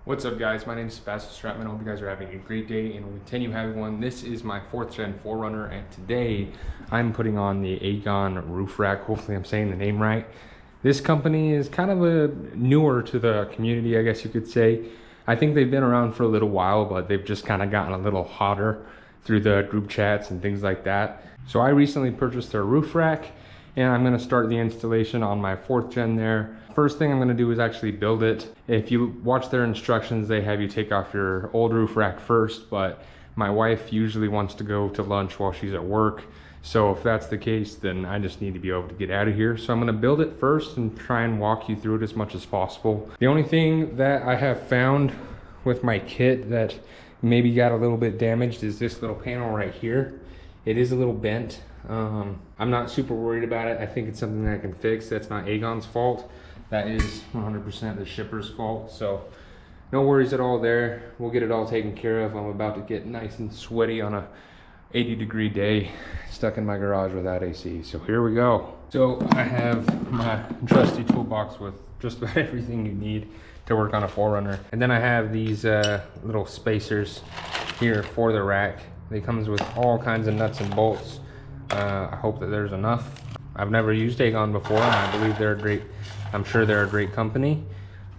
What's up guys, my name is Sebastian Stratman. I hope you guys are having a great day and we continue having one. This is my 4th gen 4Runner and today I'm putting on the Aegon roof rack. Hopefully I'm saying the name right. This company is kind of newer to the community, I guess you could say. I think they've been around for a little while, but they've just kind of gotten a little hotter through the group chats and things like that. So I recently purchased their roof rack and I'm gonna start the installation on my 4th gen there. First thing I'm gonna do is actually build it. If you watch their instructions, they have you take off your old roof rack first, but my wife usually wants to go to lunch while she's at work. So if that's the case, then I just need to be able to get out of here. So I'm gonna build it first and try and walk you through it as much as possible. The only thing that I have found with my kit that maybe got a little bit damaged is this little panel right here. It is a little bent. I'm not super worried about it. I think it's something that I can fix. That's not Aegon's fault. That is 100% the shipper's fault. So no worries at all there. We'll get it all taken care of. I'm about to get nice and sweaty on a 80-degree day stuck in my garage without AC. So here we go. So I have my trusty toolbox with just about everything you need to work on a 4Runner. And then I have these little spacers here for the rack. They comes with all kinds of nuts and bolts. I hope that there's enough. I've never used Aegon before, and I believe they're a great, I'm sure they're a great company.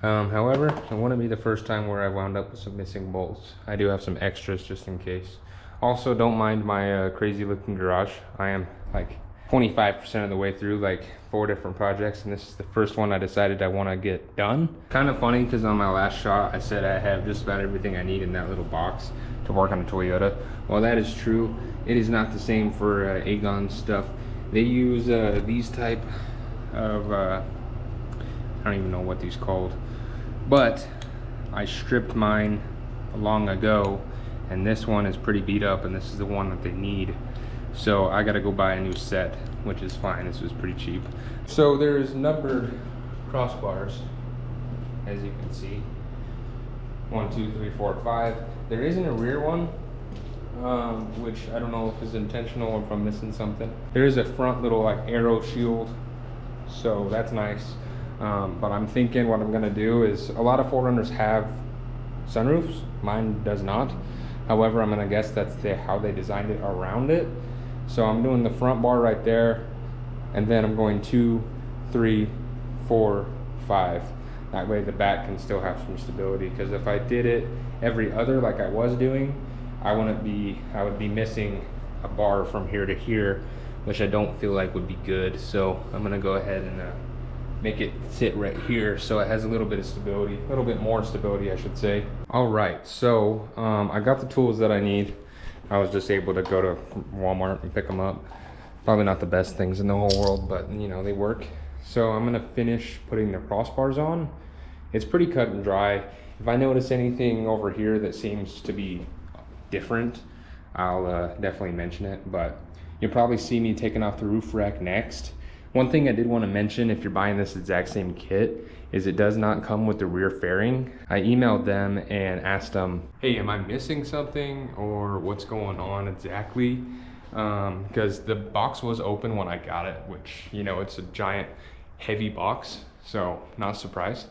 However, it wouldn't be the first time where I wound up with some missing bolts. I do have some extras just in case. Also, don't mind my crazy looking garage. I am like 25% of the way through like 4 different projects, and this is the first one I decided I want to get done. Kind of funny because on my last shot I said I have just about everything I need in that little box to work on a Toyota. Well, that is true. It is not the same for Aegon stuff. They use these type of I don't even know what these called, but I stripped mine long ago and this one is pretty beat up and this is the one that they need. So I gotta go buy a new set, which is fine. This was pretty cheap. So there's numbered crossbars, as you can see. 1, 2, 3, 4, 5. There isn't a rear one, which I don't know if is intentional or if I'm missing something. There is a front little like arrow shield, so that's nice. But I'm thinking what I'm gonna do is, a lot of 4Runners have sunroofs. Mine does not. However, I'm gonna guess that's how they designed it around it. So I'm doing the front bar right there, and then I'm going 2, 3, 4, 5. That way the back can still have some stability, because if I did it every other like I was doing, I would be missing a bar from here to here, which I don't feel like would be good. So I'm gonna go ahead and make it sit right here so it has a little bit of stability, a little bit more stability I should say. All right, so I got the tools that I need. I was just able to go to Walmart and pick them up. Probably not the best things in the whole world, but you know, they work. So I'm gonna finish putting the crossbars on. It's pretty cut and dry. If I notice anything over here that seems to be different, I'll definitely mention it, but you'll probably see me taking off the roof rack next. One thing I did want to mention, if you're buying this exact same kit, is it does not come with the rear fairing. I emailed them and asked them, hey, am I missing something or what's going on exactly? Because the box was open when I got it, which, you know, it's a giant heavy box, so not surprised.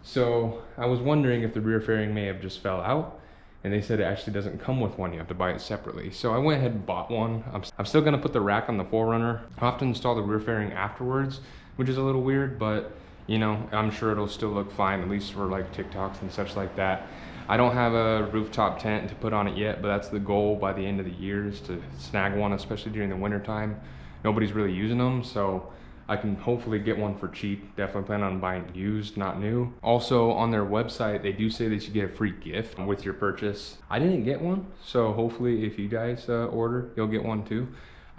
So I was wondering if the rear fairing may have just fell out, and they said it actually doesn't come with one, you have to buy it separately. So I went ahead and bought one. I'm still gonna put the rack on the 4Runner. I'll have to install the rear fairing afterwards, which is a little weird, but you know, I'm sure it'll still look fine, at least for like TikToks and such like that. I don't have a rooftop tent to put on it yet, but that's the goal by the end of the year, is to snag one, especially during the winter time. Nobody's really using them, so I can hopefully get one for cheap. Definitely plan on buying used, not new. Also on their website, they do say that you get a free gift with your purchase. I didn't get one, so hopefully if you guys order, you'll get one too.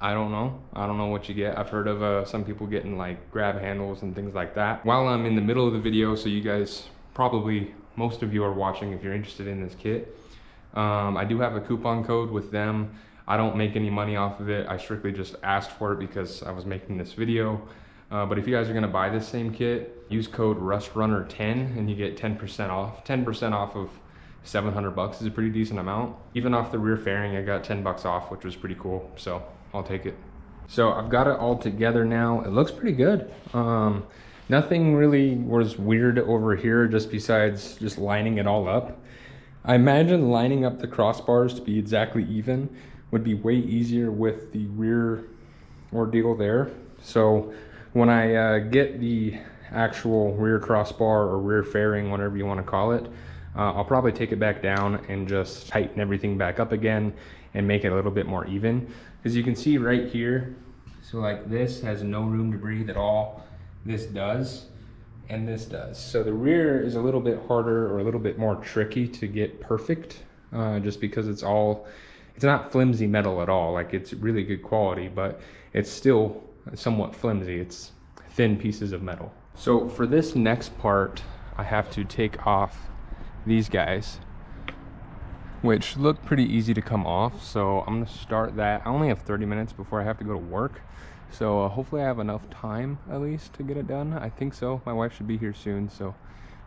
I don't know what you get. I've heard of some people getting like grab handles and things like that. While I'm in the middle of the video, so you guys probably, most of you are watching if you're interested in this kit, I do have a coupon code with them. I don't make any money off of it. I strictly just asked for it because I was making this video. But if you guys are gonna buy this same kit, use code RUSTRUNNER10 and you get 10% off. 10% off of 700 bucks is a pretty decent amount. Even off the rear fairing, I got 10 bucks off, which was pretty cool. So I'll take it. So I've got it all together now. It looks pretty good. Nothing really was weird over here just besides just lining it all up. I imagine lining up the crossbars to be exactly even would be way easier with the rear ordeal there. So when I get the actual rear crossbar or rear fairing, whatever you want to call it, I'll probably take it back down and just tighten everything back up again and make it a little bit more even. As you can see right here, so like this has no room to breathe at all. This does, and this does. So the rear is a little bit harder or a little bit more tricky to get perfect, just because it's not flimsy metal at all. Like, it's really good quality, but it's still somewhat flimsy. It's thin pieces of metal. So for this next part, I have to take off these guys, which look pretty easy to come off. So I'm gonna start that. I only have 30 minutes before I have to go to work. So hopefully I have enough time at least to get it done. I think so. My wife should be here soon, so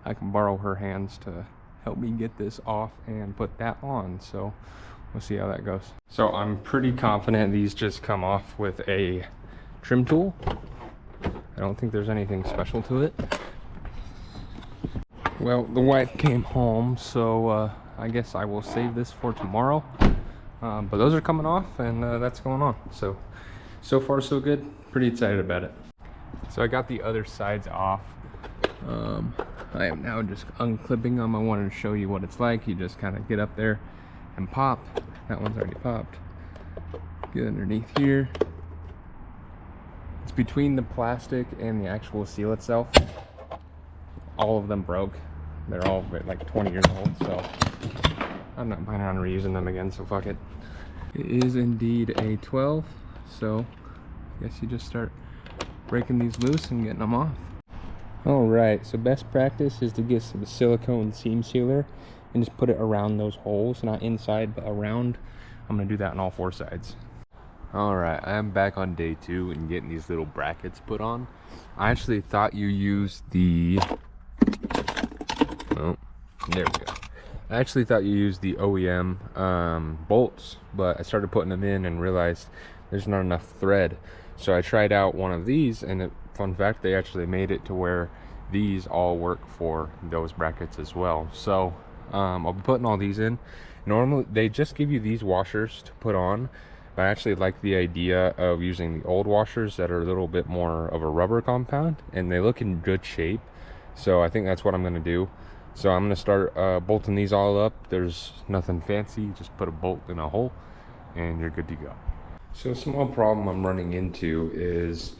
I can borrow her hands to help me get this off and put that on. So we'll see how that goes. So I'm pretty confident these just come off with a trim tool. I don't think there's anything special to it. Well, the wife came home, so I guess I will save this for tomorrow. But those are coming off, and that's going on. So far so good. Pretty excited about it. So I got the other sides off. I am now just unclipping them. I wanted to show you what it's like. You just kind of get up there and pop. That one's already popped. Get underneath here. It's between the plastic and the actual seal itself. All of them broke. They're all like 20 years old, so I'm not planning on reusing them again, so fuck it. It is indeed a 12. So I guess you just start breaking these loose and getting them off. All right, so best practice is to get some silicone seam sealer and just put it around those holes, not inside but around. I'm gonna do that on all 4 sides. All right, I'm back on day 2 and getting these little brackets put on. I actually thought you used the, oh, there we go. I actually thought you used the OEM bolts, but I started putting them in and realized there's not enough thread. So I tried out one of these, and fun fact, they actually made it to where these all work for those brackets as well. So I'll be putting all these in. Normally they just give you these washers to put on, but I actually like the idea of using the old washers that are a little bit more of a rubber compound, and they look in good shape. So I think that's what I'm going to do. So I'm going to start bolting these all up. There's nothing fancy, just put a bolt in a hole and you're good to go. So a small problem I'm running into is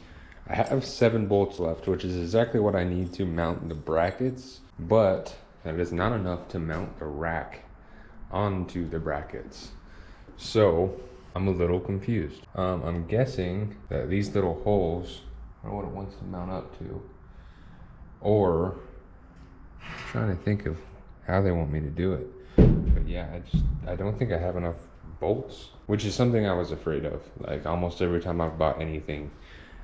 I have 7 bolts left, which is exactly what I need to mount the brackets, but that is not enough to mount the rack onto the brackets. So I'm a little confused. I'm guessing that these little holes are what it wants to mount up to, or I'm trying to think of how they want me to do it. But yeah, I don't think I have enough bolts, which is something I was afraid of. Like, almost every time I've bought anything,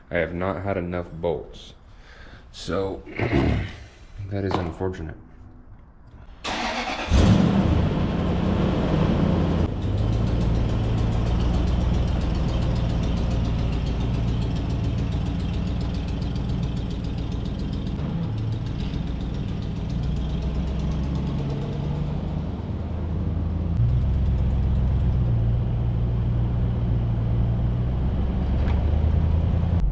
I have not had enough bolts. So that is unfortunate.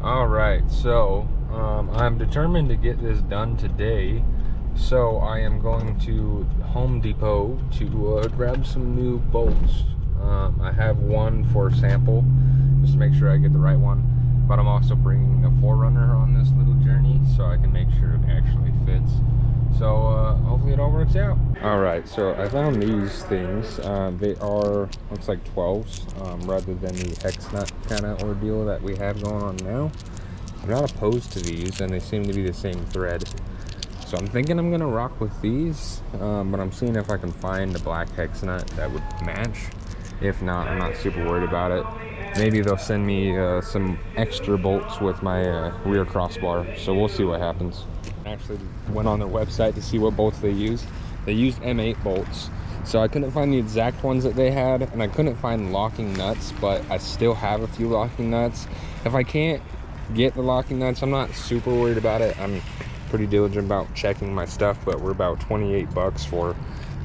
Alright, so I'm determined to get this done today. So I am going to Home Depot to grab some new bolts. I have one for sample, just to make sure I get the right one. But I'm also bringing the 4Runner on this little journey, so I can make sure it actually fits. So hopefully it all works out. Alright, so I found these things. They are, looks like 12s, rather than the hex nut kind of ordeal that we have going on now. I'm not opposed to these, and they seem to be the same thread. So I'm thinking I'm gonna rock with these, but I'm seeing if I can find a black hex nut that would match. If not, I'm not super worried about it. Maybe they'll send me some extra bolts with my rear crossbar, so we'll see what happens. I actually went on their website to see what bolts they used. They used M8 bolts, so I couldn't find the exact ones that they had, and I couldn't find locking nuts, but I still have a few locking nuts. If I can't get the locking nuts. I'm not super worried about it. I'm pretty diligent about checking my stuff, but we're about 28 bucks for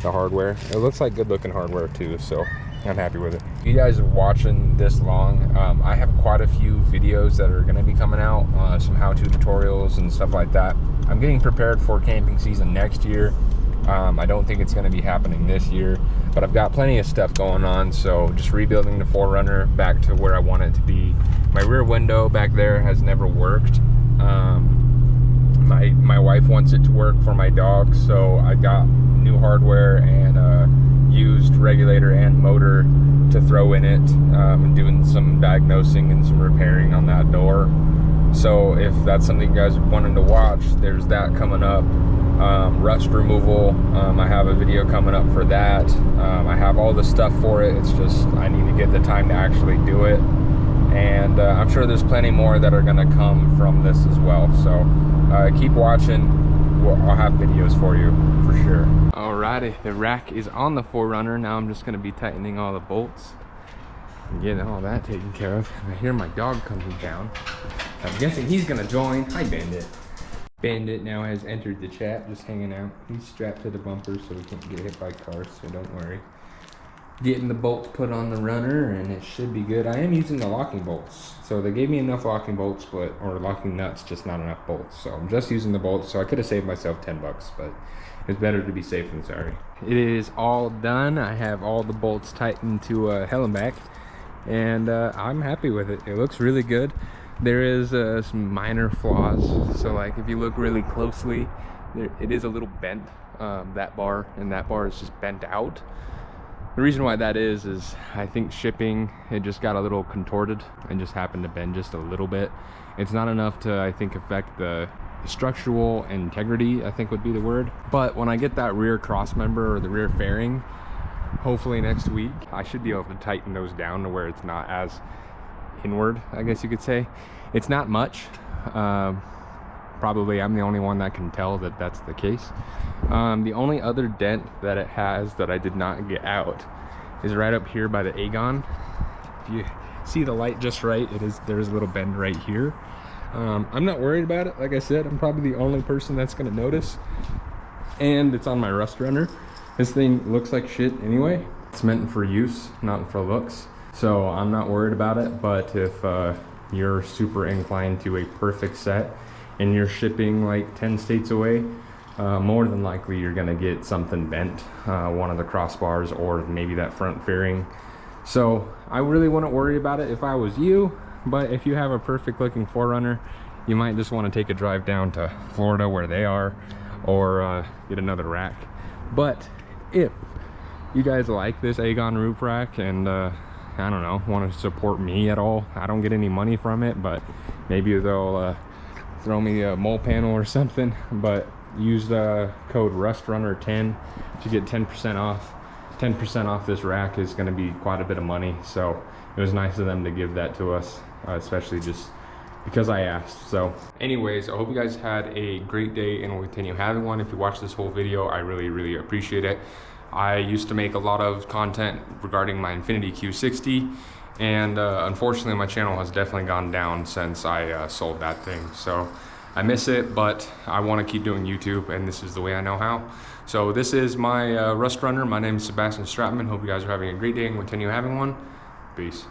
the hardware. It looks like good looking hardware too, so I'm happy with it. If you guys are watching this long, I have quite a few videos that are going to be coming out, some how-to tutorials and stuff like that. I'm getting prepared for camping season next year. I don't think it's going to be happening this year, but I've got plenty of stuff going on. So just rebuilding the 4Runner back to where I want it to be. My rear window back there has never worked. My wife wants it to work for my dog, so I got new hardware and used regulator and motor to throw in it, and doing some diagnosing and some repairing on that door. So if that's something you guys wanted to watch, there's that coming up. Rust removal, I have a video coming up for that. I have all the stuff for it. It's just I need to get the time to actually do it, and I'm sure there's plenty more that are going to come from this as well. So keep watching. I'll have videos for you for sure. Alrighty, the rack is on the 4Runner. Now I'm just going to be tightening all the bolts and getting all that taken care of. I hear my dog coming down. I'm guessing he's going to join. Hi, Bandit. Bandit now has entered the chat, just hanging out. He's strapped to the bumper so he can't get hit by cars, so don't worry. Getting the bolts put on the runner, and it should be good. I am using the locking bolts. So they gave me enough locking bolts, or locking nuts, just not enough bolts. So I'm just using the bolts, so I could have saved myself 10 bucks, but it's better to be safe than sorry. It is all done. I have all the bolts tightened to hell and back, and I'm happy with it. It looks really good. There is some minor flaws. So like if you look really closely, it is a little bent. That bar and that bar is just bent out. The reason why that is I think shipping, it just got a little contorted and just happened to bend just a little bit. It's not enough to, I think, affect the structural integrity, I think would be the word. But when I get that rear cross member or the rear fairing, hopefully next week, I should be able to tighten those down to where it's not as inward, I guess you could say. It's not much. Probably I'm the only one that can tell that that's the case. The only other dent that it has that I did not get out is right up here by the Aegon. If you see the light just right, there is a little bend right here. I'm not worried about it. Like I said, I'm probably the only person that's going to notice, and it's on my rust runner. This thing looks like shit anyway. It's meant for use, not for looks, so I'm not worried about it. But if you're super inclined to a perfect set and you're shipping like 10 states away, more than likely you're gonna get something bent, one of the crossbars or maybe that front fairing. So I really wouldn't worry about it if I was you, but if you have a perfect looking 4Runner, you might just want to take a drive down to Florida where they are, or get another rack. But if you guys like this Aegon roof rack and I don't know, want to support me at all, I don't get any money from it, but maybe they'll throw me a mole panel or something. But use the code RUSTRUNNER10 to get 10% off. 10% off this rack is going to be quite a bit of money, so it was nice of them to give that to us, especially just because I asked. So anyways, I hope you guys had a great day and will continue having one. If you watched this whole video, I really appreciate it. I used to make a lot of content regarding my Infiniti Q60, and unfortunately my channel has definitely gone down since I sold that thing. So I miss it, but I want to keep doing YouTube, and this is the way I know how. So this is my Rust Runner. My name is Sebastian Stratman. Hope you guys are having a great day and continue having one. Peace.